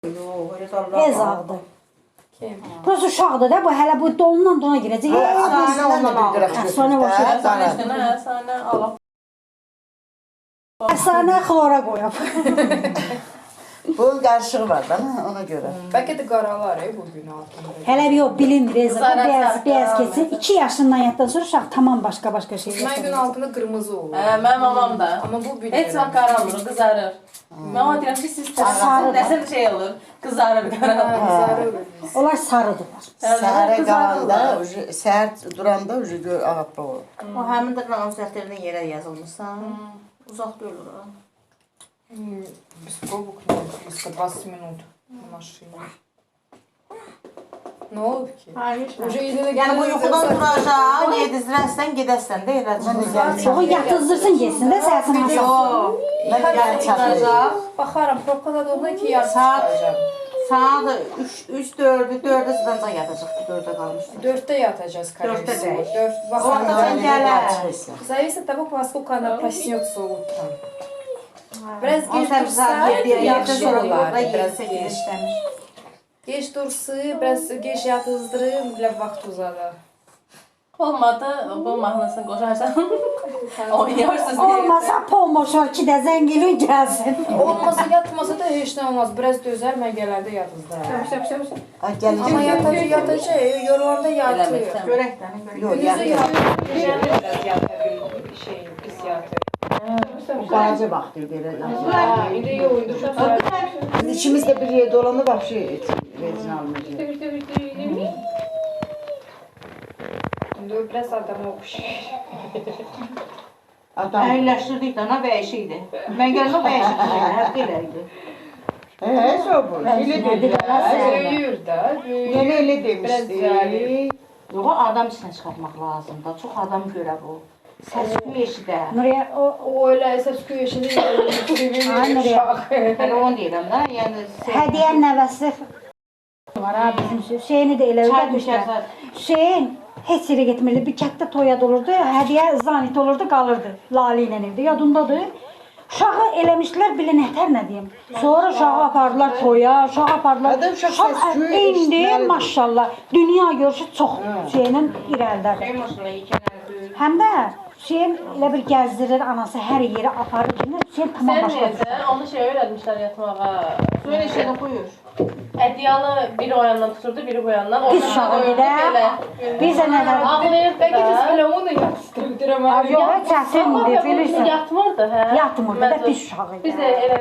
Yox, elə sallar. Ez ağdı. Kim? Burası uşaqdır da, bu hələ bu donundan dona girəcək. Sahne ondan alır. Əfsanə başa. Sana işte ne? Sana Allah. Əfsanə xlora qoyub. Bunun qarışığı var da ona görə. Belki de qaralar bugün altında. Hələ bir yox, bilinmir Reza. Qızaraq Beyaz, sarı beyaz qaralar. keçsin. 2 yaşından yatdan sonra uşaq tamam başqa şey Ben gün yapacaq. altında kırmızı olur. Mənim mamam da. Ama bu bilmiyorum. Heç vaxt qaralmır, qızarır. Mama deyirəm ki, siz sarı nəsə şey olur, qızarır, qaralır. Kızarır. Onlar sarıdırlar. Səhərə qalanda, səhər duranda ağappaq olur. O həmin də namaz dəftərinə yerə yazılmışsan. Uzaq deyil ora. Без пробок, близко 20 минут на машине. Ne oldu ki? Уже Yəni bu yuxudan duracaq, yedizdirəsən, gedəsən də yerə O yatızdırsın getsin də səsin hasıl. Yox. Yəni çatacaq. Baxaram, probkada da onda ki yarım Saat- çıxacağım. Saat 3-4-də sıdanca yatacaq, 4-də qalmışdı. 4'te yatacağız, скорее Dörtte всего. değil. 4. Orada Baxaram. gələr. Зависит от того, насколько она проснется утром. Biraz On geç sən dursa saat 7-yə yaxşı sonra olar. yolda Biraz 7-8 geç. işləmiş. Geç dursa, biraz geç yatızdırım, bile vaxt uzadar. Olmadı, bu mahnısını qoşarsan. Oynayarsınız. Olmasa pomoşor ki də zəng elin gəlsin. Olmasa yatmasa da heç nə olmaz. Biraz dözər, mən gələndə yatızdıram. Ama yatacaq, yorulanda yatır. Görəkdən, görək. Gündüzü yatır. Biraz yatır, şey, pis yatır. Balaca vaxtı belə. İndi yox, İkimiz də bir yerdə olanda vəbşi vezin almayacaq. İndi biraz adama oxşayır. Adam. Əyləşdirdik də, nə bəyişi idi. Mən gələndə bəyişi idi, hətta elə idi. Çox bu. Elə dedilər. Böyüyür də, böyüyür. Yenə elə Biraz demişdi. Yox, adam içinə çıxartmaq lazımdır. Çox adam görə bu. Səs-küy eşidə. Nuriye O elə əsas köşədə Ay, Nuriye. Hələ onu deyirəm də, yəni... Hədiyə nəvəsi var ha bizim şeyini də elə Çay ödəmişlər. düşərsə... Şeyin heç yerə getmirdi. Bir kətdə toyad olurdu. Hədiyə zanit olurdu, qalırdı. Lali ilə evdə. Yadındadır. Uşağı eləmişlər bilə nətər nə deyim. Sonra uşağı apardılar toya, uşağı apardılar. Adam uşaq səs-küy indi eşitməlidir. maşallah dünya görüşü çox şeyinin irəlidədir. Maşallah, ikənər Həm də şeyin elə bir gəzdirir anası hər yerə aparır. Şey tamam Sən başqa. necə? Onu şey öyrətmişlər yatmağa. Suyun eşidə buyur. Ədyalı biri o yandan tuturdu, biri bu yandan. Pis uşağı bir də. Biz də nələr Ağlayırdı Bəlkə biz da. belə onu yatışdırırıq. Yox, çətindir, bilirsən. Yatmırdı, hə? Yatmırdı da pis uşağı idi. Biz də elə